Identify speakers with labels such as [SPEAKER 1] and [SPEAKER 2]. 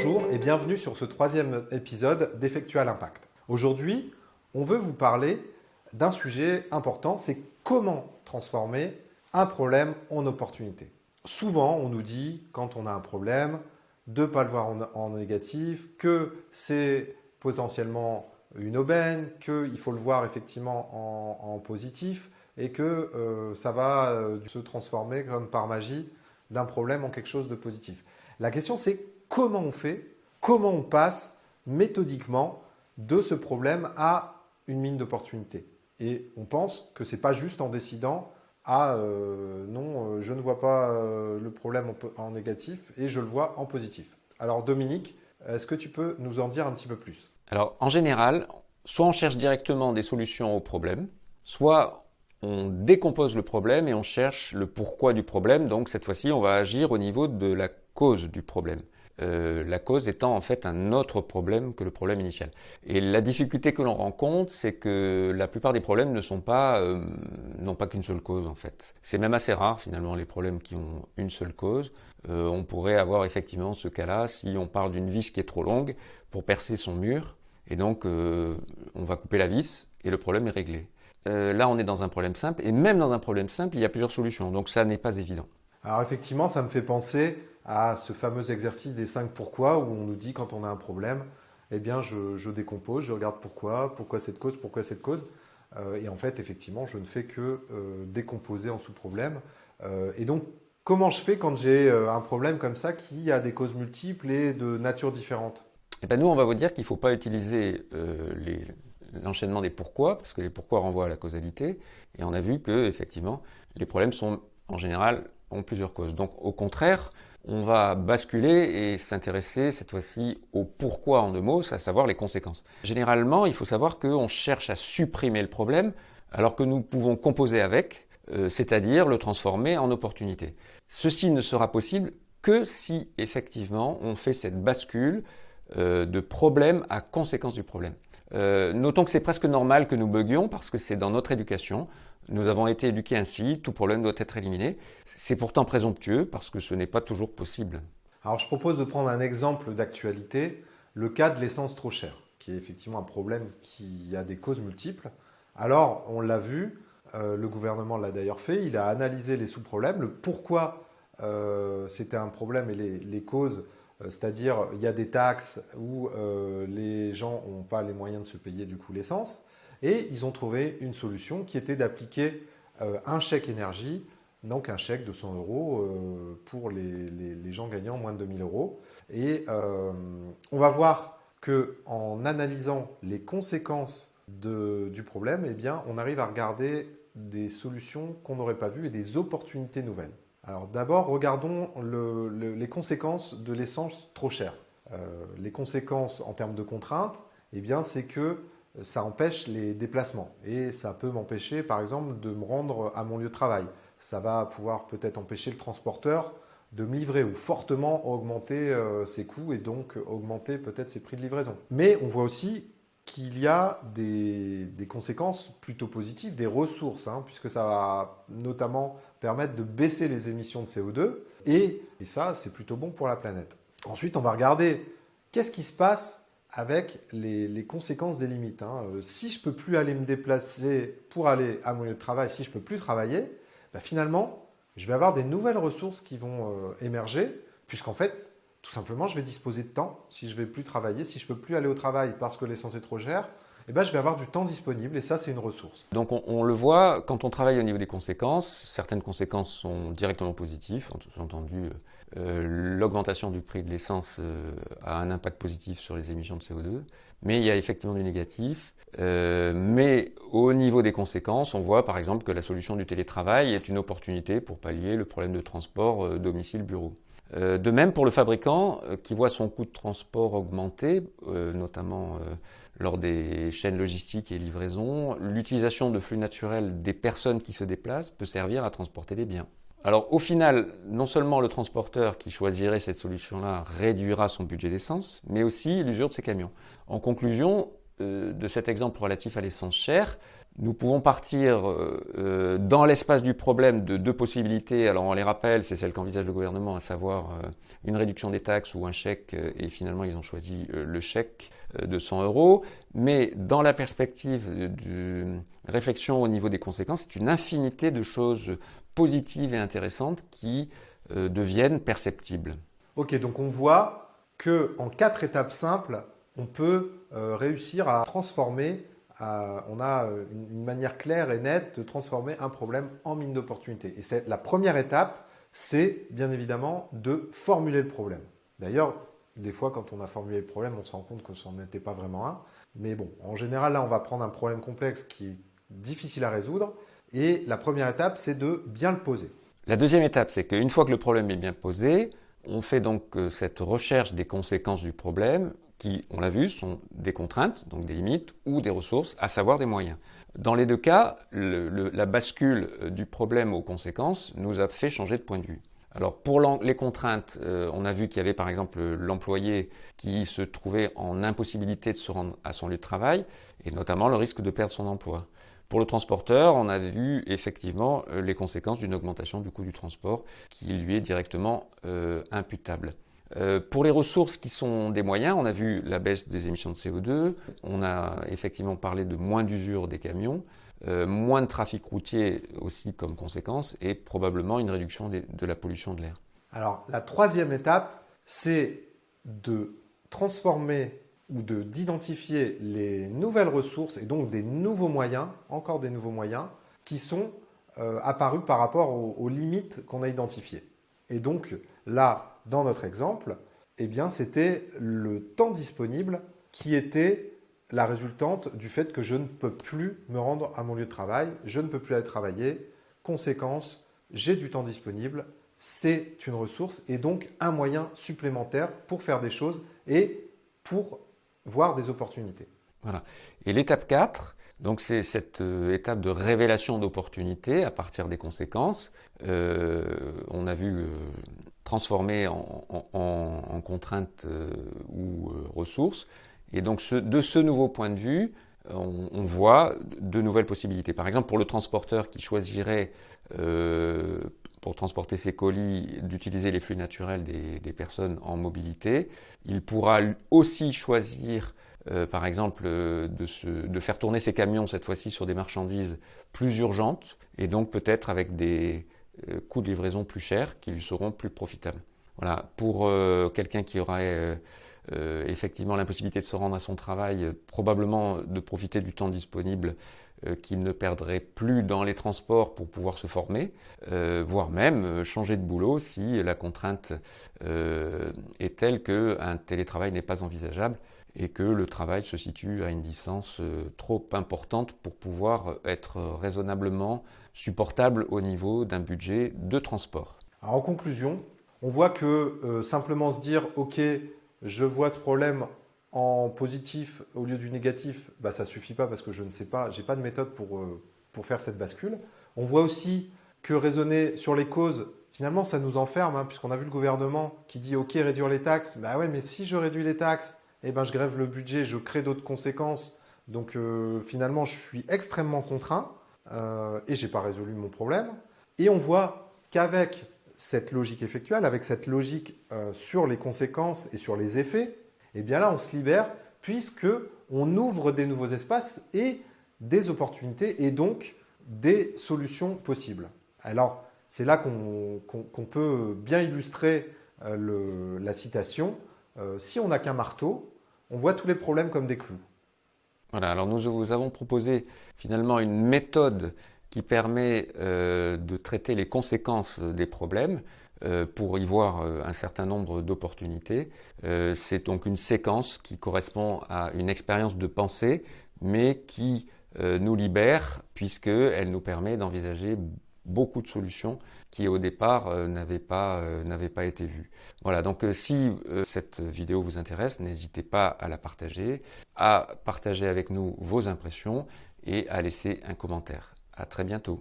[SPEAKER 1] Bonjour et bienvenue sur ce troisième épisode d'Effectual Impact. Aujourd'hui, on veut vous parler d'un sujet important, c'est comment transformer un problème en opportunité. Souvent, on nous dit, quand on a un problème, de ne pas le voir en négatif, que c'est potentiellement une aubaine, qu'il faut le voir effectivement en positif et que ça va se transformer comme par magie d'un problème en quelque chose de positif. La question, c'est comment on fait, comment on passe méthodiquement de ce problème à une mine d'opportunité. Et on pense que ce n'est pas juste en décidant « Ah non, je ne vois pas le problème en négatif et je le vois en positif ». Alors Dominique, est-ce que tu peux nous en dire un petit peu plus?
[SPEAKER 2] Alors en général, soit on cherche directement des solutions au problème, soit on décompose le problème et on cherche le pourquoi du problème. Donc cette fois-ci, on va agir au niveau de la cause du problème. La cause étant en fait un autre problème que le problème initial. Et la difficulté que l'on rencontre, c'est que la plupart des problèmes n'ont pas qu'une seule cause en fait. C'est même assez rare finalement les problèmes qui ont une seule cause. On pourrait avoir effectivement ce cas-là si on part d'une vis qui est trop longue pour percer son mur. Et donc on va couper la vis et le problème est réglé. Là on est dans un problème simple et même dans un problème simple il y a plusieurs solutions. Donc ça n'est pas évident.
[SPEAKER 1] Alors effectivement, ça me fait penser à ce fameux exercice des 5 pourquoi où on nous dit quand on a un problème, eh bien je décompose, je regarde pourquoi cette cause, pourquoi cette cause. Et en fait, effectivement, je ne fais que décomposer en sous-problèmes. Et donc, comment je fais quand j'ai un problème comme ça qui a des causes multiples et de nature différente?
[SPEAKER 2] Et ben nous, on va vous dire qu'il ne faut pas utiliser l'enchaînement des pourquoi, parce que les pourquoi renvoient à la causalité. Et on a vu que effectivement, les problèmes sont en général ont plusieurs causes. Donc au contraire, on va basculer et s'intéresser cette fois-ci au pourquoi en deux mots, à savoir les conséquences. Généralement, il faut savoir qu'on cherche à supprimer le problème alors que nous pouvons composer avec, c'est-à-dire le transformer en opportunité. Ceci ne sera possible que si effectivement on fait cette bascule de problème à conséquence du problème. Notons que c'est presque normal que nous buggions parce que c'est dans notre éducation. Nous avons été éduqués ainsi, tout problème doit être éliminé. C'est pourtant présomptueux parce que ce n'est pas toujours possible.
[SPEAKER 1] Alors je propose de prendre un exemple d'actualité, le cas de l'essence trop chère, qui est effectivement un problème qui a des causes multiples. Alors on l'a vu, le gouvernement l'a d'ailleurs fait, il a analysé les sous-problèmes, le pourquoi c'était un problème et les causes, c'est-à-dire il y a des taxes où les gens n'ont pas les moyens de se payer du coup l'essence. Et ils ont trouvé une solution qui était d'appliquer un chèque énergie, donc un chèque de 100 € pour les gens gagnant moins de 2000 euros. Et on va voir qu'en analysant les conséquences du problème, eh bien, on arrive à regarder des solutions qu'on n'aurait pas vues et des opportunités nouvelles. Alors d'abord, regardons les conséquences de l'essence trop chère. Les conséquences en termes de contraintes, eh bien, c'est que ça empêche les déplacements et ça peut m'empêcher par exemple de me rendre à mon lieu de travail. Ça va pouvoir peut-être empêcher le transporteur de me livrer ou fortement augmenter ses coûts et donc augmenter peut-être ses prix de livraison. Mais on voit aussi qu'il y a des conséquences plutôt positives, des ressources, puisque ça va notamment permettre de baisser les émissions de CO2 et ça c'est plutôt bon pour la planète. Ensuite on va regarder qu'est-ce qui se passe avec les conséquences des limites. Si je ne peux plus aller me déplacer pour aller à mon lieu de travail, si je ne peux plus travailler, finalement, je vais avoir des nouvelles ressources qui vont émerger, puisqu'en fait, tout simplement, je vais disposer de temps. Si je ne vais plus travailler, si je ne peux plus aller au travail parce que l'essence est trop chère, je vais avoir du temps disponible et ça, c'est une ressource.
[SPEAKER 2] Donc on le voit, quand on travaille au niveau des conséquences, certaines conséquences sont directement positives, entendu. L'augmentation du prix de l'essence a un impact positif sur les émissions de CO2, mais il y a effectivement du négatif. Mais au niveau des conséquences, on voit par exemple que la solution du télétravail est une opportunité pour pallier le problème de transport domicile-bureau. De même pour le fabricant qui voit son coût de transport augmenter, notamment lors des chaînes logistiques et livraisons, l'utilisation de flux naturels des personnes qui se déplacent peut servir à transporter des biens. Alors au final, non seulement le transporteur qui choisirait cette solution-là réduira son budget d'essence, mais aussi l'usure de ses camions. En conclusion de cet exemple relatif à l'essence chère, Nous pouvons partir dans l'espace du problème de deux possibilités. Alors on les rappelle, c'est celle qu'envisage le gouvernement, à savoir une réduction des taxes ou un chèque, et finalement ils ont choisi le chèque de 100 euros. Mais dans la perspective de réflexion au niveau des conséquences, c'est une infinité de choses positives et intéressantes qui deviennent perceptibles.
[SPEAKER 1] Ok, donc on voit qu'en 4 étapes simples, on peut réussir à transformer, on a une manière claire et nette de transformer un problème en mine d'opportunité. Et c'est la première étape, c'est bien évidemment de formuler le problème. D'ailleurs, des fois, quand on a formulé le problème, on se rend compte que ce n'en était pas vraiment un. Mais bon, en général, là, on va prendre un problème complexe qui est difficile à résoudre. Et la première étape, c'est de bien le poser.
[SPEAKER 2] La deuxième étape, c'est qu'une fois que le problème est bien posé, on fait donc cette recherche des conséquences du problème qui, on l'a vu, sont des contraintes, donc des limites, ou des ressources, à savoir des moyens. Dans les deux cas, la bascule du problème aux conséquences nous a fait changer de point de vue. Alors pour les contraintes, on a vu qu'il y avait par exemple l'employé qui se trouvait en impossibilité de se rendre à son lieu de travail, et notamment le risque de perdre son emploi. Pour le transporteur, on a vu effectivement les conséquences d'une augmentation du coût du transport qui lui est directement imputable. Pour les ressources qui sont des moyens, on a vu la baisse des émissions de CO2, on a effectivement parlé de moins d'usure des camions, moins de trafic routier aussi comme conséquence et probablement une réduction de la pollution de l'air.
[SPEAKER 1] Alors la troisième étape, c'est de transformer ou d'identifier les nouvelles ressources et donc des nouveaux moyens, encore des nouveaux moyens, qui sont apparus par rapport aux limites qu'on a identifiées. Et donc là, dans notre exemple, eh bien, c'était le temps disponible qui était la résultante du fait que je ne peux plus me rendre à mon lieu de travail, je ne peux plus aller travailler. Conséquence, j'ai du temps disponible, c'est une ressource et donc un moyen supplémentaire pour faire des choses et pour voir des opportunités.
[SPEAKER 2] Voilà. Et l'étape 4, donc c'est cette étape de révélation d'opportunités à partir des conséquences. On a vu transformer en contraintes ou ressources. Et donc de ce nouveau point de vue, on voit de nouvelles possibilités. Par exemple, pour le transporteur qui choisirait pour transporter ses colis, d'utiliser les flux naturels des personnes en mobilité. Il pourra aussi choisir, par exemple, de faire tourner ses camions, cette fois-ci sur des marchandises plus urgentes, et donc peut-être avec des coûts de livraison plus chers qui lui seront plus profitables. Voilà. Pour quelqu'un qui aurait effectivement l'impossibilité de se rendre à son travail, probablement de profiter du temps disponible qu'il ne perdrait plus dans les transports pour pouvoir se former, voire même changer de boulot si la contrainte est telle qu'un télétravail n'est pas envisageable et que le travail se situe à une distance trop importante pour pouvoir être raisonnablement supportable au niveau d'un budget de transport.
[SPEAKER 1] Alors, en conclusion, on voit que simplement se dire « Ok, je vois ce problème en positif au lieu du négatif », bah, ça ne suffit pas parce que je ne sais pas, je n'ai pas de méthode pour faire cette bascule. On voit aussi que raisonner sur les causes, finalement, ça nous enferme, hein, puisqu'on a vu le gouvernement qui dit « Ok, réduire les taxes », bah ouais, mais si je réduis les taxes, eh ben, je grève le budget, je crée d'autres conséquences. Donc finalement, je suis extrêmement contraint et je n'ai pas résolu mon problème. Et on voit qu'avec cette logique effectuelle, avec cette logique sur les conséquences et sur les effets, eh bien là, on se libère puisqu'on ouvre des nouveaux espaces et des opportunités et donc des solutions possibles. Alors, c'est là qu'on peut bien illustrer la citation. Si on n'a qu'un marteau, on voit tous les problèmes comme des clous.
[SPEAKER 2] Voilà, alors nous vous avons proposé finalement une méthode qui permet de traiter les conséquences des problèmes pour y voir un certain nombre d'opportunités. C'est donc une séquence qui correspond à une expérience de pensée, mais qui nous libère puisqu'elle nous permet d'envisager beaucoup de solutions qui au départ n'avaient pas été vues. Voilà, donc si cette vidéo vous intéresse, n'hésitez pas à la partager, à partager avec nous vos impressions et à laisser un commentaire. À très bientôt.